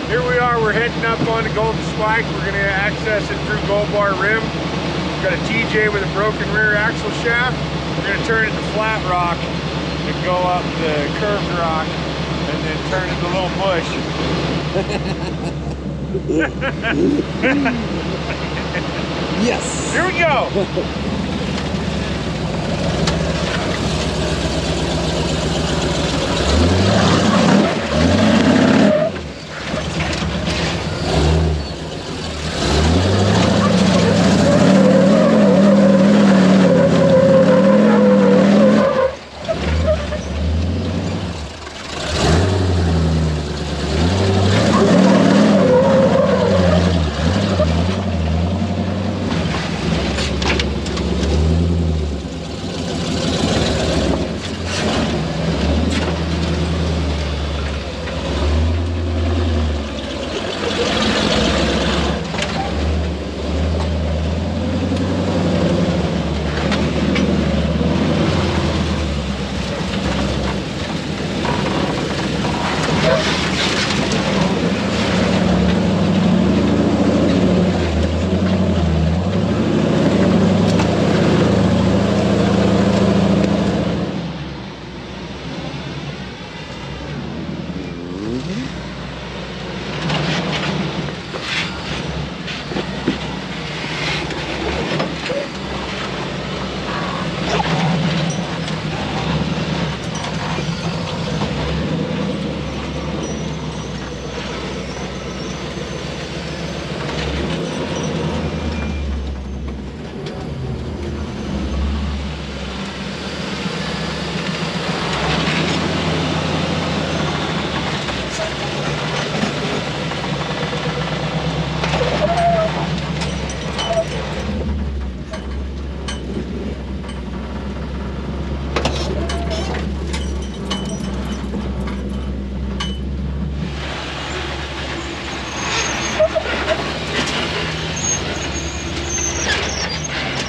Here we are, we're heading up on the Golden Spike. We're gonna access it through Gold Bar Rim. We've got a TJ with a broken rear axle shaft. We're gonna turn it to flat rock and go up the curved rock and then turn it to little bush. Yes! Here we go!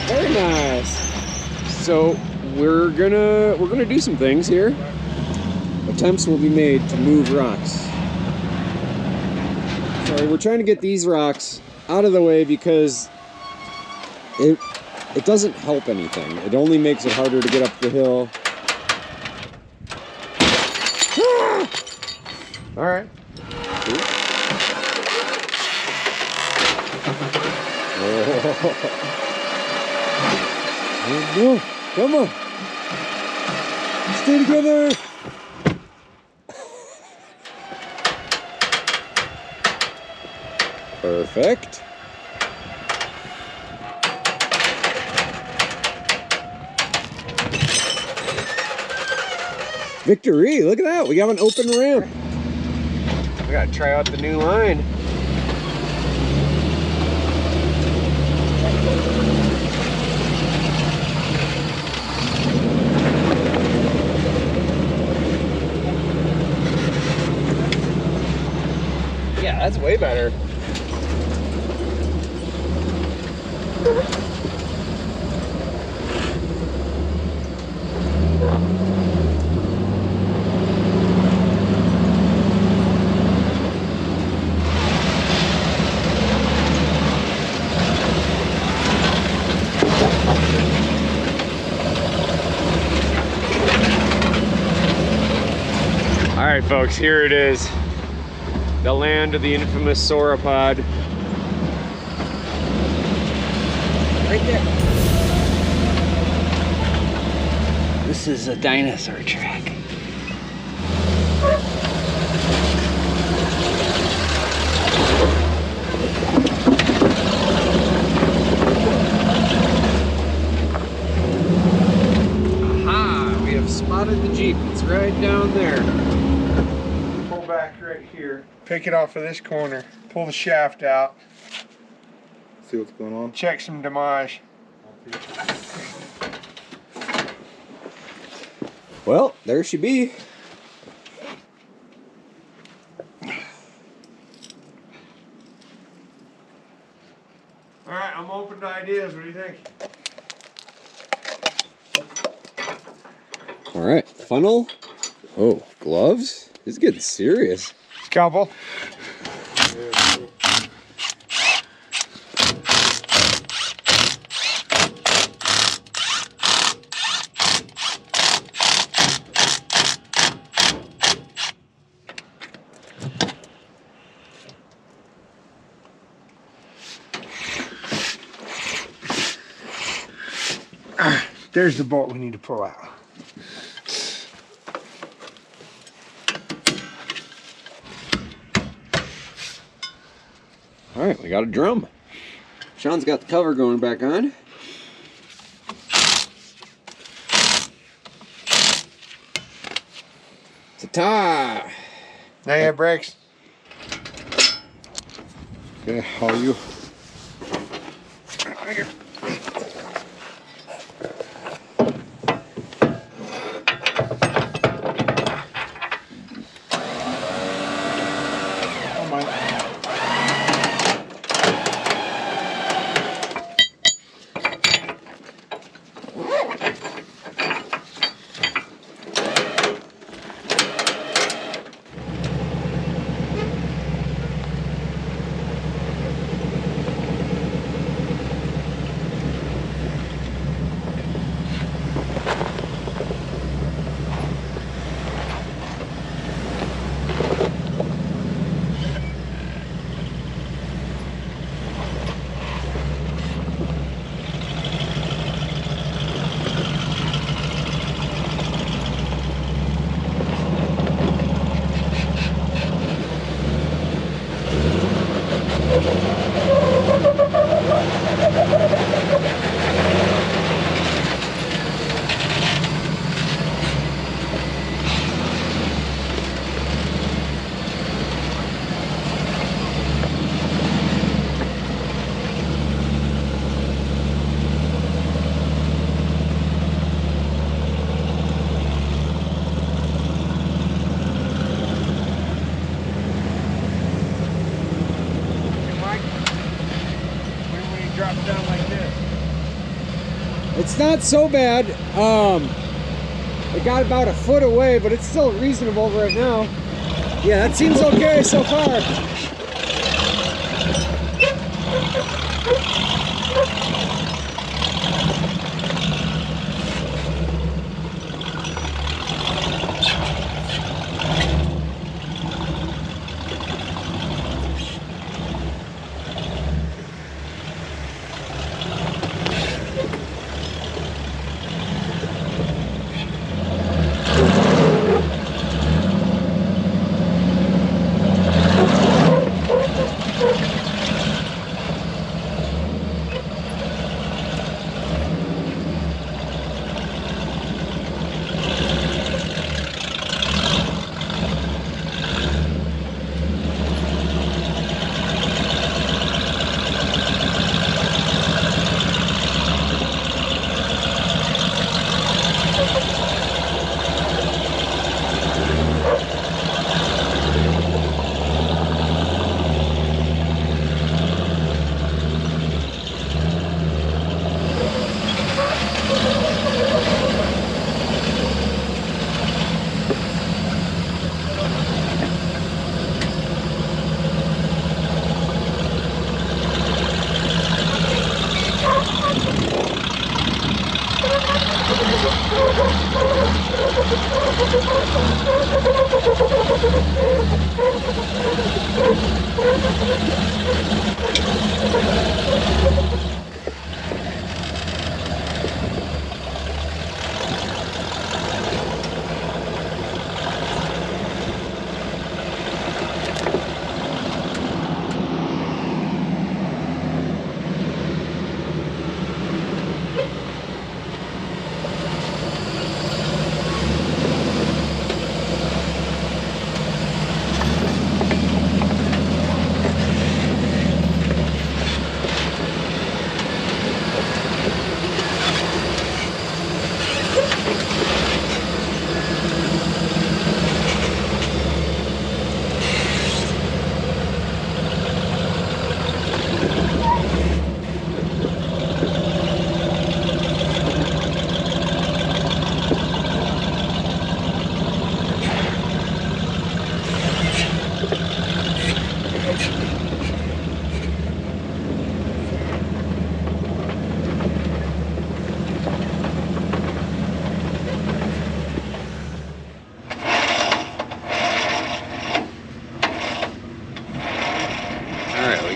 Very nice. So we're gonna do some things here. Attempts will be made to move rocks. So we're trying to get these rocks out of the way because it doesn't help anything. It only makes it harder to get up the hill. Ah! All right. Oh, come on. Stay together. Perfect. Victory, look at that. We got an open ramp. We gotta try out the new line. Yeah, that's way better. All right, folks, here it is. The land of the infamous sauropod. Right there. This is a dinosaur track. Aha! We have spotted the Jeep. It's right down there. Pull back right here. Pick it off of this corner. Pull the shaft out. See what's going on. Check some damage. Well, there she be. All right, I'm open to ideas. What do you think? All right, funnel. Oh, gloves? This is getting serious. Couple. There's the bolt we need to pull out. All right, we got a drum. Sean's got the cover going back on. Ta-ta! Now you have brakes. Okay, how are you? It's not so bad. It got about a foot away, but it's still reasonable right now. Yeah, that seems okay so far.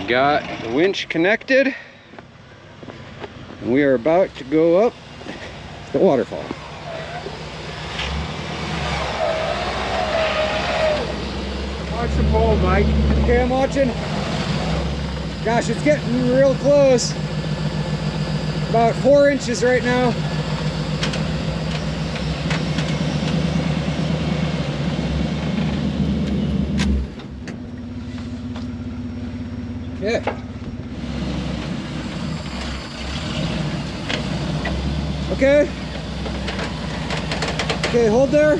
Got the winch connected, and we are about to go up the waterfall. Watch the pole, Mike. Okay, I'm watching. Gosh, it's getting real close. About 4 inches right now. Okay. Okay. Okay, hold there.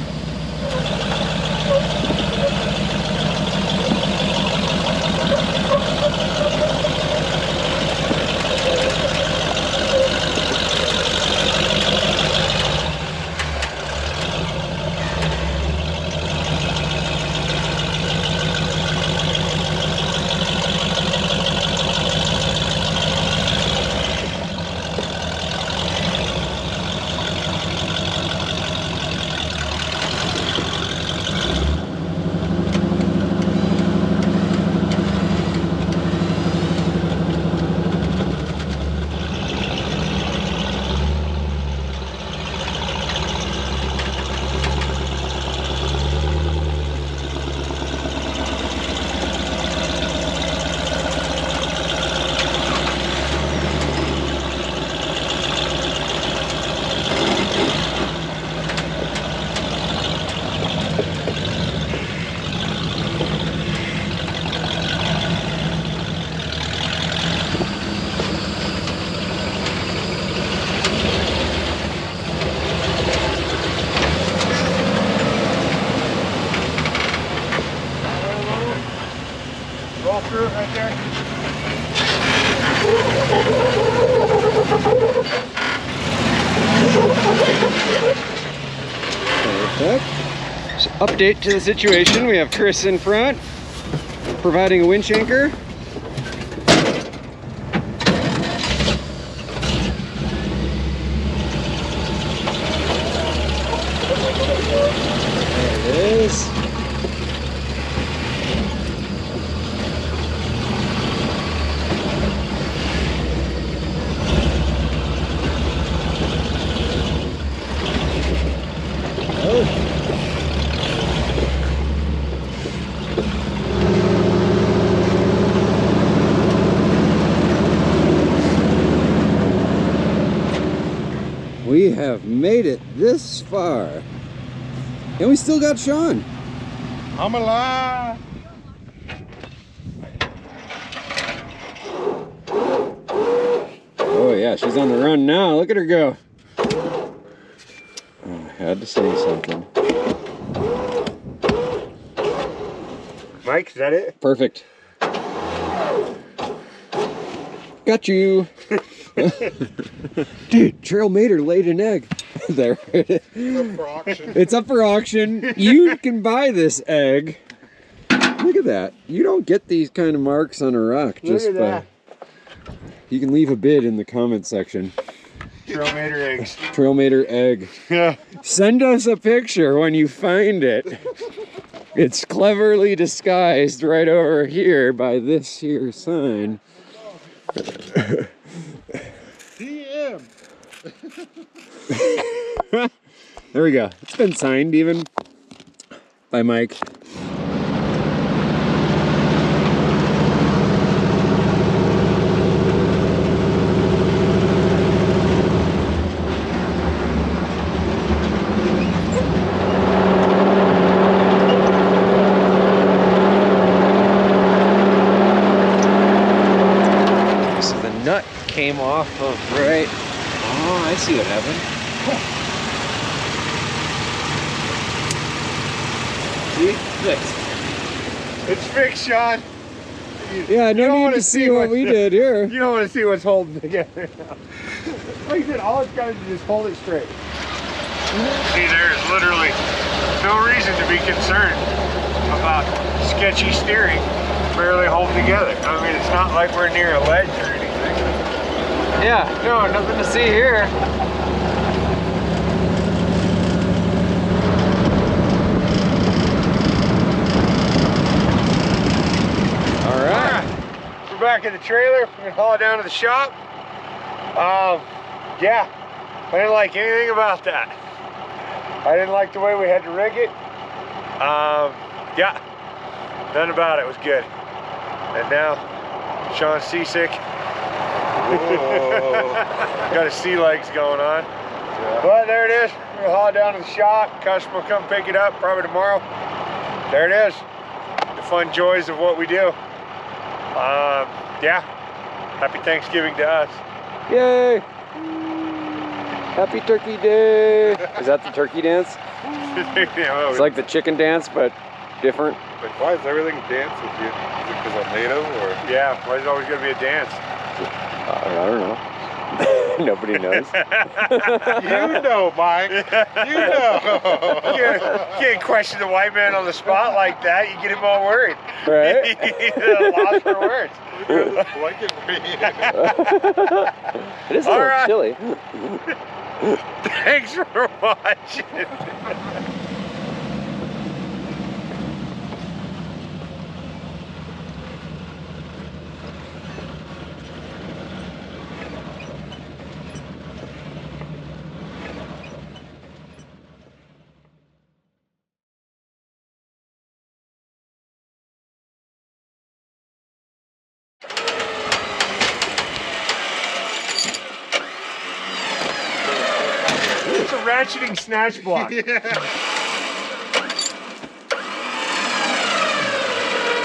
Roll through it right there. Perfect. So update to the situation. We have Chris in front, providing a winch anchor. There it is. We have made it this far. And we still got Sean. I'm alive. Oh yeah, she's on the run now. Look at her go. Oh, I had to say something. Mike, is that it? Perfect. Got you. Dude, Trailmater laid an egg. There it is. It's up for auction. It's up for auction. You can buy this egg. Look at that. You don't get these kind of marks on a rock just Look at by. You can leave a bid in the comment section. Trailmater eggs. Trailmater egg. Yeah. Send us a picture when you find it. It's cleverly disguised right over here by this here sign. DM. There we go. It's been signed even by Mike. So the nut came off of right. Oh, I see what happened. See? Fixed. It's fixed, Sean. Yeah, You don't no need wanna to see what we did here. You don't want to see what's holding together now. Like I said, all it's got to do is hold it straight. See, there's literally no reason to be concerned about sketchy steering barely holding together. I mean, it's not like we're near a ledge or anything. Yeah, no, nothing to see here. All right. We're back in the trailer. We're gonna haul it down to the shop. Yeah, I didn't like anything about that. I didn't like the way we had to rig it. Yeah, none about it was good. And now, Sean's seasick. Got his sea legs going on. Yeah. But there it is. We're gonna haul it down to the shop. Customer will come pick it up probably tomorrow. There it is. The fun joys of what we do. Yeah. Happy Thanksgiving to us. Yay! Happy Turkey Day! Is that the turkey dance? It's like the chicken dance, but different. But why is everything dance with you? Is it because I'm native or? Yeah, why is it always gonna be a dance? I don't know. Nobody knows. You know, Mike. You know. You can't question the white man on the spot like that. You get him all worried. Right? He's lost for words. Blanket me. It is a little chilly. Thanks for watching. It's a ratcheting snatch block. Yeah.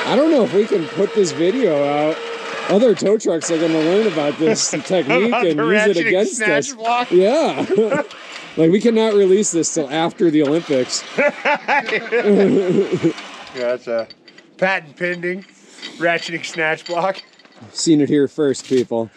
I don't know if we can put this video out. Other tow trucks are going to learn about this technique About and the use it ratcheting against snatch us. block? Yeah. Like, we cannot release this till after the Olympics. Yeah, it's a patent pending ratcheting snatch block. Seen it here first, people.